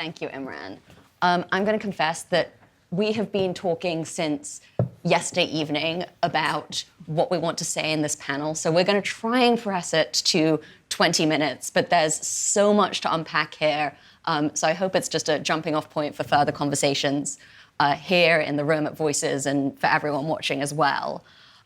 Thank you, Imran. I'm going to confess that we have been talking since yesterday evening about what we want to say in this panel. So we're going to try and press it to 20 minutes, but there's so much to unpack here. So I hope it's just a jumping off point for further conversations here in the room at Voices and for everyone watching as well.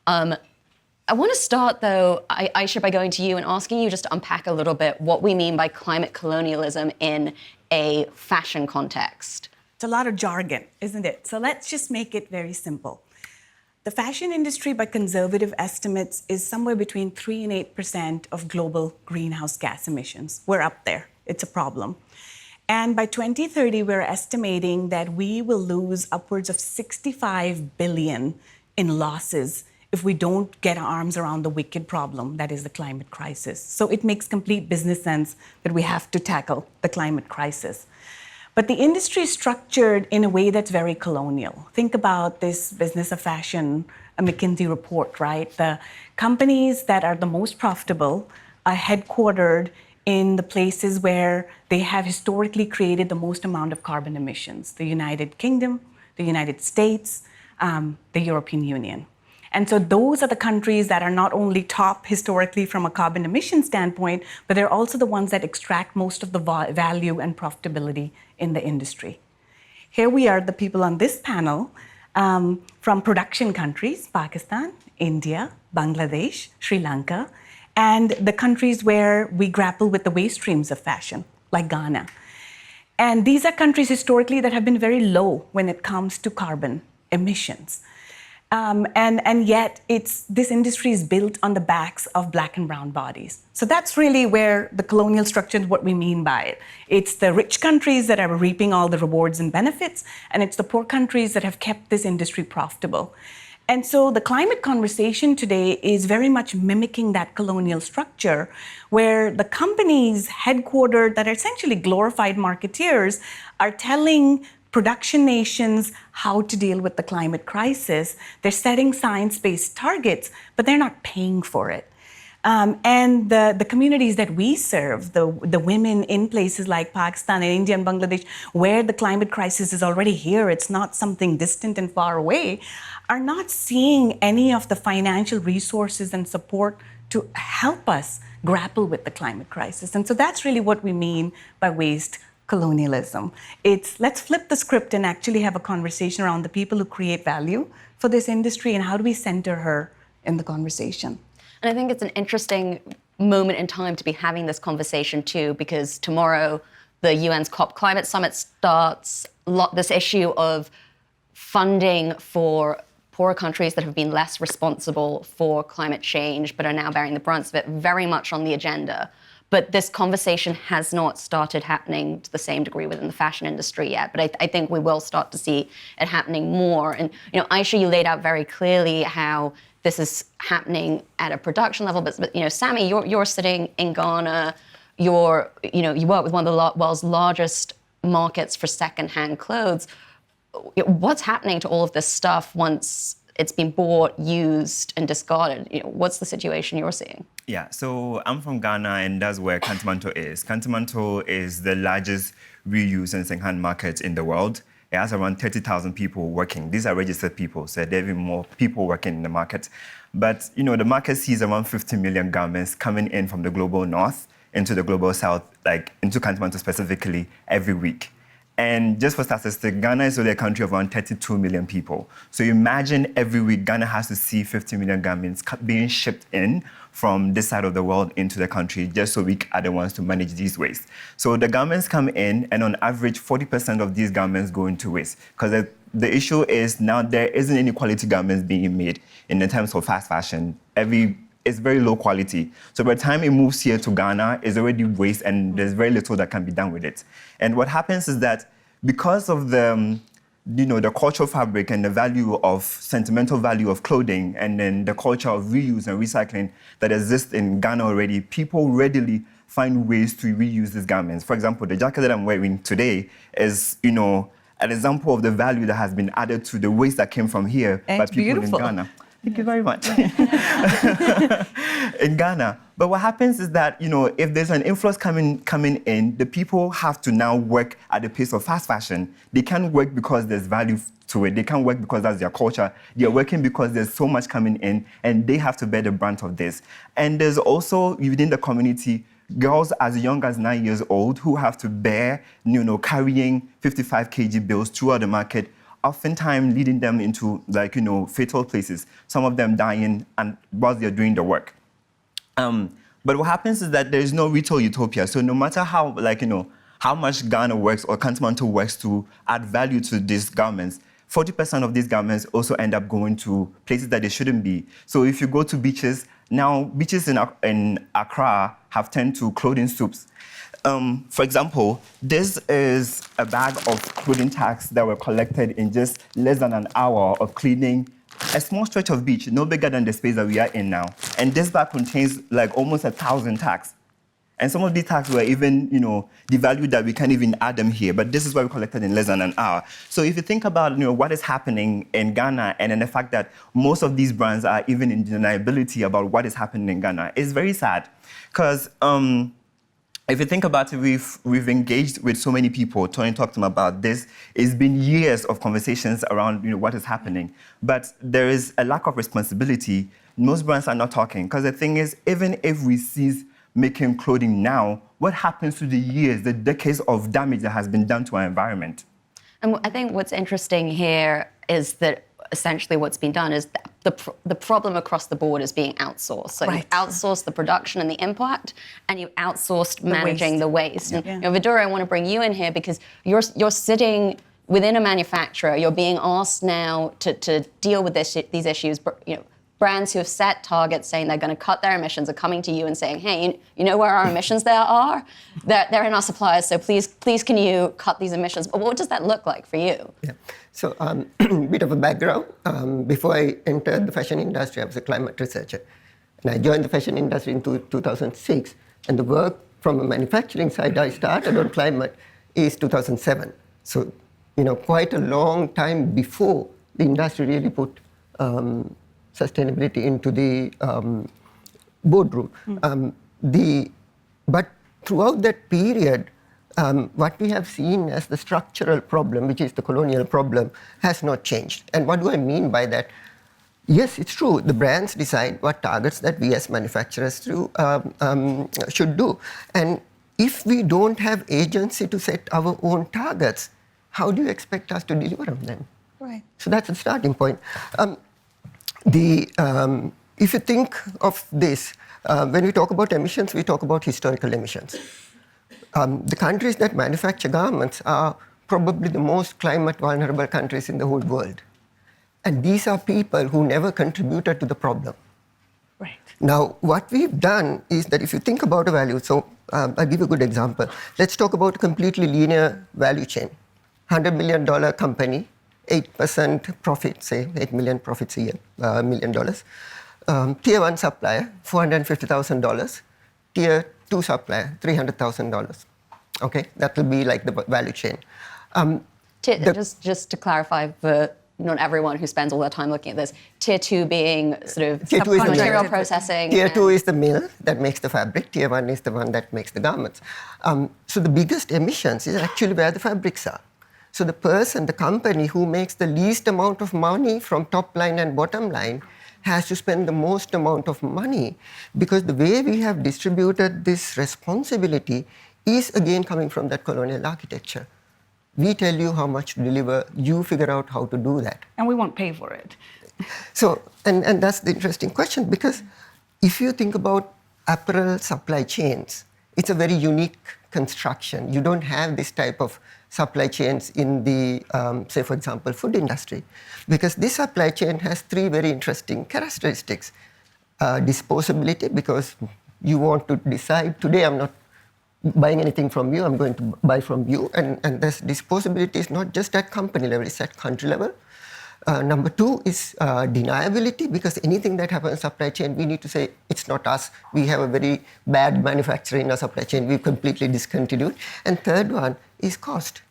I want to start, though, Ayesha, by going to you and asking you just to unpack a little bit what we mean by climate colonialism in a fashion context. It's a lot of jargon, isn't it? So let's just make it very simple. The fashion industry, by conservative estimates, is somewhere between 3 and 8% of global greenhouse gas emissions. We're up there. It's a problem. And by 2030, we're estimating that we will lose upwards of 65 billion in losses if we don't get our arms around the wicked problem that is the climate crisis. So it makes complete business sense that we have to tackle the climate crisis. But the industry is structured in a way that's very colonial. Think about this business of fashion, a McKinsey report, right? The companies that are the most profitable are headquartered in the places where they have historically created the most amount of carbon emissions: the United Kingdom, the United States, the European Union. And so those are the countries that are not only top historically from a carbon emission standpoint, but they're also the ones that extract most of the value and profitability in the industry. Here we are, the people on this panel, from production countries: Pakistan, India, Bangladesh, Sri Lanka, and the countries where we grapple with the waste streams of fashion, like Ghana. And these are countries historically that have been very low when it comes to carbon emissions. And yet this industry is built on the backs of black and brown bodies. So that's really where the colonial structure is, what we mean by it. It's the rich countries that are reaping all the rewards and benefits, and it's the poor countries that have kept this industry profitable. And so the climate conversation today is very much mimicking that colonial structure, where the companies headquartered that are essentially glorified marketeers are telling production nations how to deal with the climate crisis. They're setting science-based targets, but they're not paying for it. And the communities that we serve, the women in places like Pakistan and India and Bangladesh, where the climate crisis is already here, it's not something distant and far away, are not seeing any of the financial resources and support to help us grapple with the climate crisis. And so that's really what we mean by waste colonialism. It's let's flip the script and actually have a conversation around the people who create value for this industry and how do we center her in the conversation. And I think it's an interesting moment in time to be having this conversation too, because tomorrow the UN's COP Climate Summit starts. This issue of funding for poorer countries that have been less responsible for climate change but are now bearing the brunt of it very much on the agenda. But this conversation has not started happening to the same degree within the fashion industry yet. But I think we will start to see it happening more. And Ayesha, you laid out very clearly how this is happening at a production level. But Sammy, you're sitting in Ghana. You work with one of the world's largest markets for secondhand clothes. What's happening to all of this stuff once it's been bought, used, and discarded? What's the situation you're seeing? Yeah, so I'm from Ghana, and that's where Kantamanto is. Kantamanto is the largest reuse and second-hand market in the world. It has around 30,000 people working. These are registered people, so there are even more people working in the market. But, the market sees around 50 million garments coming in from the global north into the global south, like into Kantamanto specifically, every week. And just for statistics, Ghana is only a country of around 32 million people. So imagine every week Ghana has to see 50 million garments being shipped in from this side of the world into the country just so we are the ones to manage these waste. So the garments come in, and on average, 40% of these garments go into waste. Because the issue is now there isn't any quality garments being made in the terms of fast fashion. It's very low quality. So by the time it moves here to Ghana, it's already waste, and there's very little that can be done with it. And what happens is that because of the cultural fabric and the sentimental value of clothing, and then the culture of reuse and recycling that exists in Ghana already, people readily find ways to reuse these garments. For example, the jacket that I'm wearing today is, an example of the value that has been added to the waste that came from here by people in Ghana. Thank you very much. In Ghana. But what happens is that, if there's an influx coming in, the people have to now work at the pace of fast fashion. They can't work because there's value to it. They can't work because that's their culture. They're working because there's so much coming in, and they have to bear the brunt of this. And there's also, within the community, girls as young as 9 years old who have to bear, carrying 55 kg bills throughout the market, oftentimes leading them into fatal places, some of them dying and whilst they're doing the work. But what happens is that there is no retail utopia. So no matter how much Ghana works or Kantamanto works to add value to these garments, 40% of these garments also end up going to places that they shouldn't be. So if you go to beaches, now beaches in Accra have turned to clothing soups. For example, this is a bag of clothing tags that were collected in just less than an hour of cleaning a small stretch of beach, no bigger than the space that we are in now. And this bag contains almost 1,000 tags. And some of these tags were even, devalued that we can't even add them here. But this is what we collected in less than an hour. So if you think about, what is happening in Ghana and then the fact that most of these brands are even in deniability about what is happening in Ghana, it's very sad. Because if you think about it, we've engaged with so many people. Tony talked to them about this. It's been years of conversations around what is happening. But there is a lack of responsibility. Most brands are not talking. Because the thing is, even if we cease making clothing now, what happens to the years, the decades of damage that has been done to our environment? And I think what's interesting here is that essentially what's been done is the problem across the board is being outsourced. So Right. you outsourced the production and the impact, and you outsourced managing the waste. And, Yeah. Vidhura, I want to bring you in here because you're sitting within a manufacturer. You're being asked now to deal with these issues. Brands who have set targets saying they're going to cut their emissions are coming to you and saying, hey, you know where our emissions there are? They're in our suppliers, so please can you cut these emissions? But what does that look like for you? Yeah. So bit of a background. Before I entered the fashion industry, I was a climate researcher. And I joined the fashion industry in 2006. And the work from a manufacturing side I started on climate is 2007. So, quite a long time before the industry really put sustainability into the boardroom. But throughout that period, what we have seen as the structural problem, which is the colonial problem, has not changed. And what do I mean by that? Yes, it's true. The brands decide what targets that we as manufacturers should do. And if we don't have agency to set our own targets, how do you expect us to deliver on them? Right. So that's the starting point. If you think of this, when we talk about emissions, we talk about historical emissions. The countries that manufacture garments are probably the most climate vulnerable countries in the whole world. And these are people who never contributed to the problem. Right. Now, what we've done is that if you think about a value, so I'll give you a good example. Let's talk about a completely linear value chain. $100 million company, 8% profit, say 8 million profits a year, $1 million. Tier 1 supplier, $450,000. Tier 2 supplier, $300,000. Okay, that will be like the value chain. Just to clarify for not everyone who spends all their time looking at this, tier 2 being sort of Tier 2 is the material mill. processing. Tier 2 is the mill that makes the fabric. Tier 1 is the one that makes the garments. So the biggest emissions is actually where the fabrics are. So the company who makes the least amount of money from top line and bottom line has to spend the most amount of money, because the way we have distributed this responsibility is again coming from that colonial architecture. We tell you how much to deliver, you figure out how to do that. And we won't pay for it. So, and that's the interesting question, because if you think about apparel supply chains, it's a very unique construction. You don't have this type of supply chains in the, say, for example, food industry, because this supply chain has three very interesting characteristics. Disposability, because you want to decide, today I'm not buying anything from you, I'm going to buy from you. And this disposability is not just at company level, it's at country level. Number two is deniability, because anything that happens in supply chain, we need to say, it's not us. We have a very bad manufacturer in our supply chain. We've completely discontinued. And third one is cost.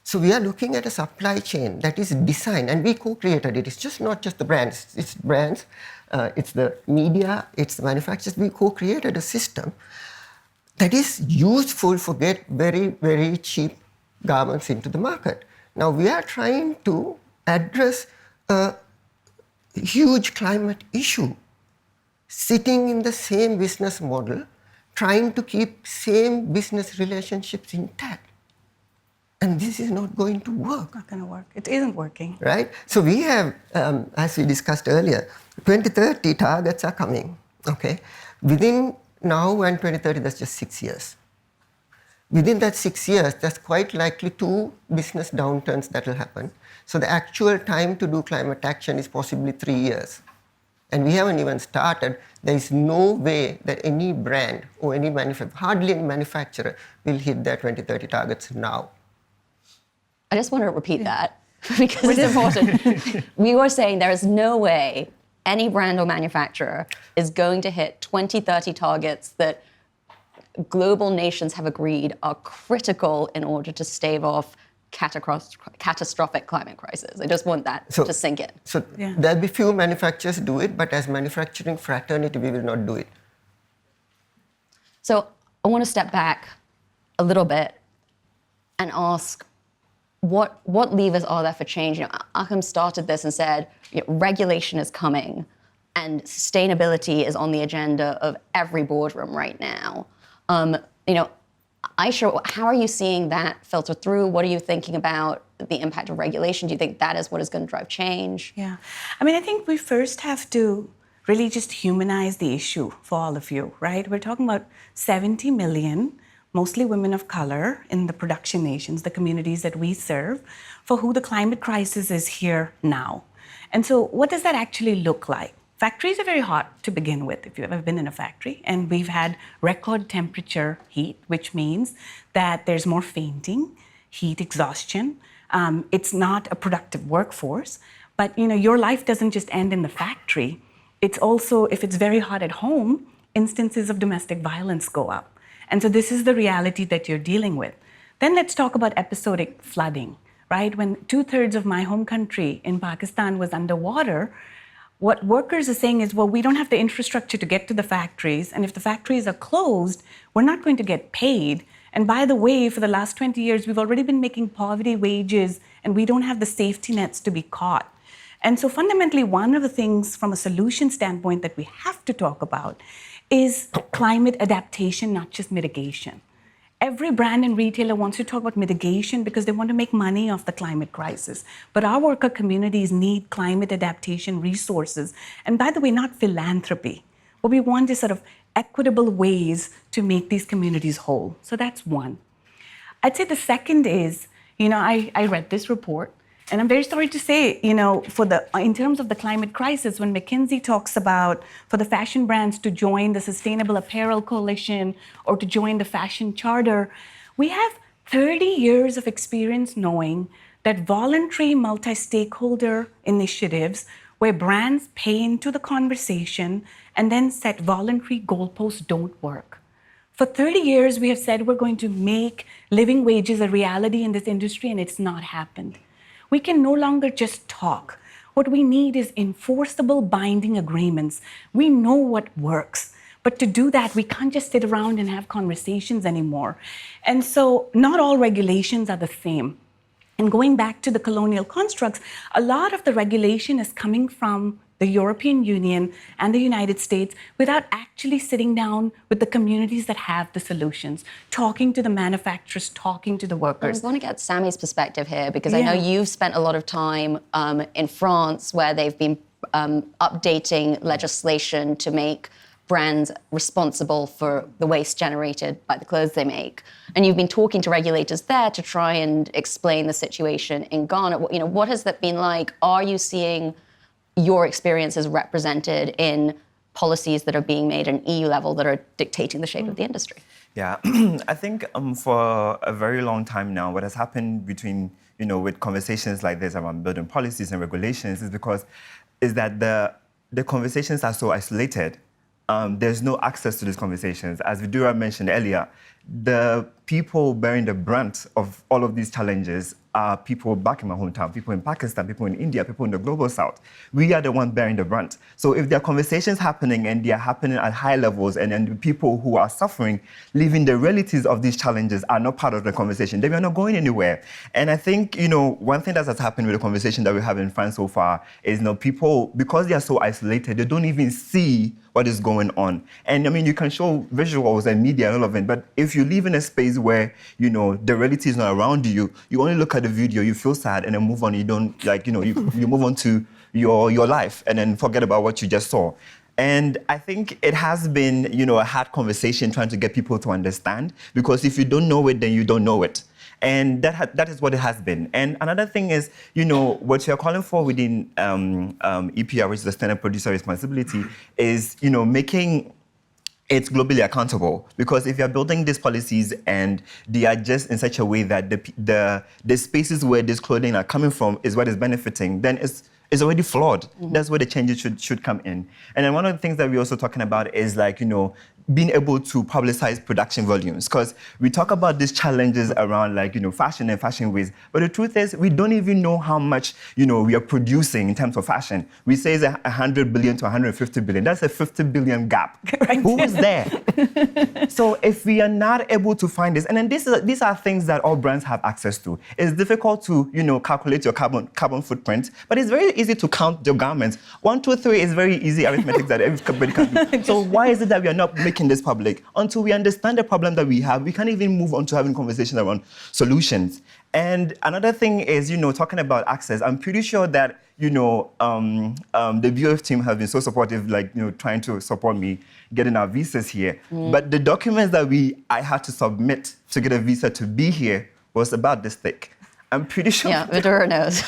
So we are looking at a supply chain that is designed, and we co-created it. It's just not just the brands. It's brands, it's the media, it's the manufacturers. We co-created a system that is useful for get very, very cheap garments into the market. Now we are trying to address a huge climate issue, sitting in the same business model, trying to keep same business relationships intact. And this is not going to work. Not going to work. It isn't working. Right? So we have, as we discussed earlier, 2030 targets are coming. Okay? Within now and 2030, that's just 6 years. Within that 6 years, there's quite likely 2 business downturns that will happen. So the actual time to do climate action is possibly 3 years. And we haven't even started. There is no way that any brand or any manufacturer, hardly any manufacturer, will hit their 2030 targets now. I just want to repeat that because it's important. We were saying there is no way any brand or manufacturer is going to hit 2030 targets that global nations have agreed are critical in order to stave off catastrophic climate crisis. I just want that to sink in. So there'll be few manufacturers do it, but as manufacturing fraternity, we will not do it. So I want to step back a little bit and ask, what levers are there for change? Achim started this and said, regulation is coming and sustainability is on the agenda of every boardroom right now. Ayesha, how are you seeing that filter through? What are you thinking about the impact of regulation? Do you think that is what is going to drive change? Yeah. I think we first have to really just humanize the issue for all of you, right? We're talking about 70 million mostly women of color in the production nations, the communities that we serve, for who the climate crisis is here now. And so what does that actually look like? Factories are very hot to begin with, if you've ever been in a factory, and we've had record temperature heat, which means that there's more fainting, heat exhaustion. It's not a productive workforce, but your life doesn't just end in the factory. It's also, if it's very hot at home, instances of domestic violence go up. And so this is the reality that you're dealing with. Then let's talk about episodic flooding, right? When 2/3 of my home country in Pakistan was underwater, what workers are saying is, well, we don't have the infrastructure to get to the factories, and if the factories are closed, we're not going to get paid. And by the way, for the last 20 years, we've already been making poverty wages, and we don't have the safety nets to be caught. And so fundamentally, one of the things from a solution standpoint that we have to talk about is climate adaptation, not just mitigation. Every brand and retailer wants to talk about mitigation because they want to make money off the climate crisis. But our worker communities need climate adaptation resources. And by the way, not philanthropy. What we want is sort of equitable ways to make these communities whole. So that's one. I'd say the second is, I read this report, and I'm very sorry to say, in terms of the climate crisis, when McKinsey talks about for the fashion brands to join the Sustainable Apparel Coalition or to join the Fashion Charter, we have 30 years of experience knowing that voluntary multi-stakeholder initiatives where brands pay into the conversation and then set voluntary goalposts don't work. For 30 years, we have said we're going to make living wages a reality in this industry, and it's not happened. We can no longer just talk. What we need is enforceable binding agreements. We know what works. But to do that, we can't just sit around and have conversations anymore. And so not all regulations are the same. And going back to the colonial constructs, a lot of the regulation is coming from the European Union and the United States without actually sitting down with the communities that have the solutions, talking to the manufacturers, talking to the workers. I want to get Sammy's perspective here because I know you've spent a lot of time in France where they've been updating legislation to make brands responsible for the waste generated by the clothes they make. And you've been talking to regulators there to try and explain the situation in Ghana. What has that been like? Are you seeing your experiences represented in policies that are being made at an EU level that are dictating the shape of the industry? Yeah, I think for a very long time now, what has happened between, with conversations like this around building policies and regulations is that the conversations are so isolated. There's no access to these conversations. As Vidhura mentioned earlier, the people bearing the brunt of all of these challenges are people back in my hometown, people in Pakistan, people in India, people in the global south. We are the ones bearing the brunt. So if there are conversations happening and they are happening at high levels and then the people who are suffering, living the realities of these challenges are not part of the conversation, then we are not going anywhere. And I think, one thing that has happened with the conversation that we have in France so far is, people, because they are so isolated, they don't even see what is going on. And I mean, you can show visuals and media and all of it, but if you live in a space where, the reality is not around you, you only look at the video, you feel sad, and then move on. You don't, you move on to your life and then forget about what you just saw. And I think it has been, a hard conversation trying to get people to understand, because if you don't know it, then you don't know it. And that is what it has been. And another thing is, what you're calling for within EPR, which is the Standard Producer Responsibility, is, making it globally accountable. Because if you're building these policies and they are just in such a way that the spaces where this clothing are coming from is what is benefiting, then it's already flawed. Mm-hmm. That's where the changes should come in. And then one of the things that we're also talking about is being able to publicize production volumes, because we talk about these challenges around fashion and fashion waste, but the truth is we don't even know how much we are producing in terms of fashion. We say it's 100 billion to 150 billion. That's a 50 billion gap. Right. Who is there? So if we are not able to find this, and then these are things that all brands have access to. It's difficult to calculate your carbon footprint, but it's very easy to count your garments. 1, 2, 3 is very easy arithmetic that everybody can do. So why is it that we are not making this public? Until we understand the problem that we have, we can't even move on to having conversations around solutions. And another thing is, talking about access. I'm pretty sure that, the BoF team have been so supportive, trying to support me getting our visas here. Mm. But the documents that I had to submit to get a visa to be here was about this thick. I'm pretty sure. Yeah, Vidhura knows.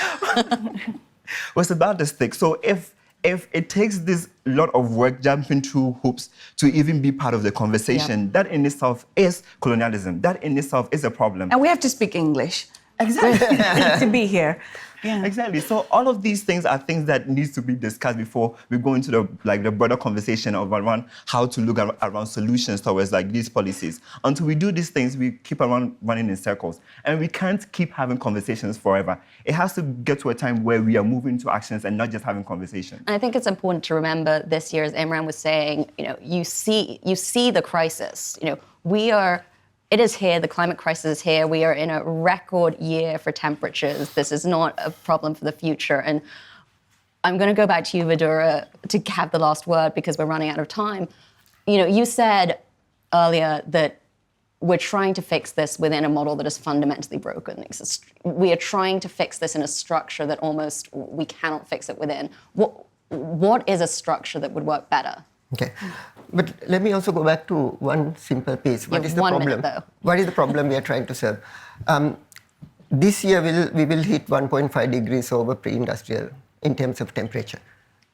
Was about this thick. So if it takes this lot of work jumping through hoops to even be part of the conversation, yep, that in itself is colonialism. That in itself is a problem. And we have to speak English. Exactly. To be here. Yeah. Exactly. So all of these things are things that needs to be discussed before we go into the broader conversation around how to look around solutions towards these policies. Until we do these things, we keep running in circles, and we can't keep having conversations forever. It has to get to a time where we are moving to actions and not just having conversations. And I think it's important to remember this year, as Imran was saying, you see the crisis. It is here, the climate crisis is here. We are in a record year for temperatures. This is not a problem for the future. And I'm going to go back to you, Vidhura, to have the last word because we're running out of time. You said earlier that we're trying to fix this within a model that is fundamentally broken. We are trying to fix this in a structure that almost we cannot fix it within. What is a structure that would work better? Okay, but let me also go back to one simple piece. What is the problem? Minute, though. What is the problem we are trying to solve? This year we will hit 1.5 degrees over pre-industrial in terms of temperature.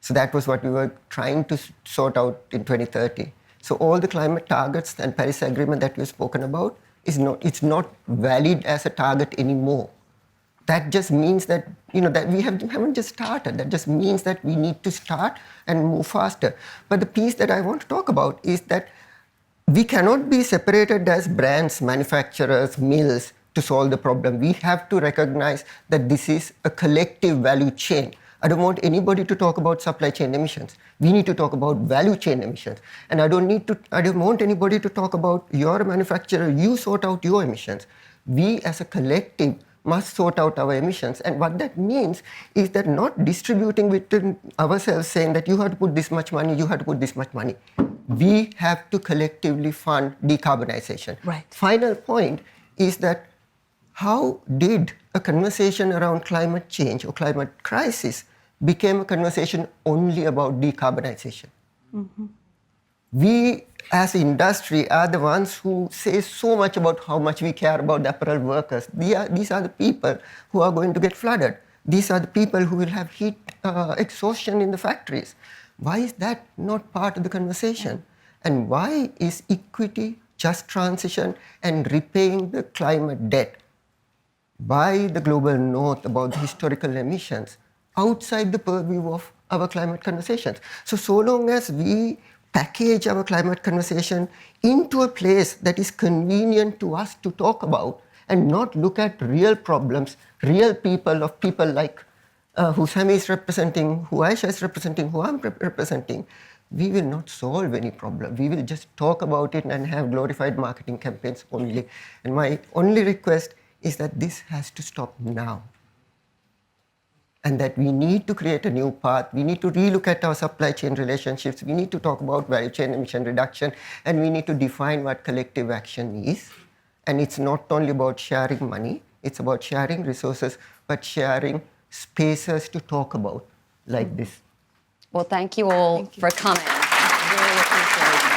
So that was what we were trying to sort out in 2030. So all the climate targets and Paris Agreement that we've spoken about it's not valid as a target anymore. That just means that that we haven't just started. That just means that we need to start and move faster. But the piece that I want to talk about is that we cannot be separated as brands, manufacturers, mills to solve the problem. We have to recognize that this is a collective value chain. I don't want anybody to talk about supply chain emissions. We need to talk about value chain emissions. And I don't want anybody to talk about your manufacturer, you sort out your emissions. We as a collective must sort out our emissions. And what that means is that not distributing between ourselves saying that you have to put this much money, you have to put this much money. We have to collectively fund decarbonization. Right. Final point is that how did a conversation around climate change or climate crisis became a conversation only about decarbonization? Mm-hmm. We as industry are the ones who say so much about how much we care about the apparel workers. These are the people who are going to get flooded. These are the people who will have heat exhaustion in the factories. Why is that not part of the conversation? And why is equity, just transition, and repaying the climate debt by the global north about the historical emissions outside the purview of our climate conversations? So long as we package our climate conversation into a place that is convenient to us to talk about and not look at real problems, real people, of people like who Sammy is representing, who Ayesha is representing, who I'm representing, we will not solve any problem. We will just talk about it and have glorified marketing campaigns only. And my only request is that this has to stop now. And that we need to create a new path. We need to relook at our supply chain relationships. We need to talk about value chain emission reduction, and we need to define what collective action is. And it's not only about sharing money, it's about sharing resources, but sharing spaces to talk about like this. Well, thank you all for coming. Really appreciate it.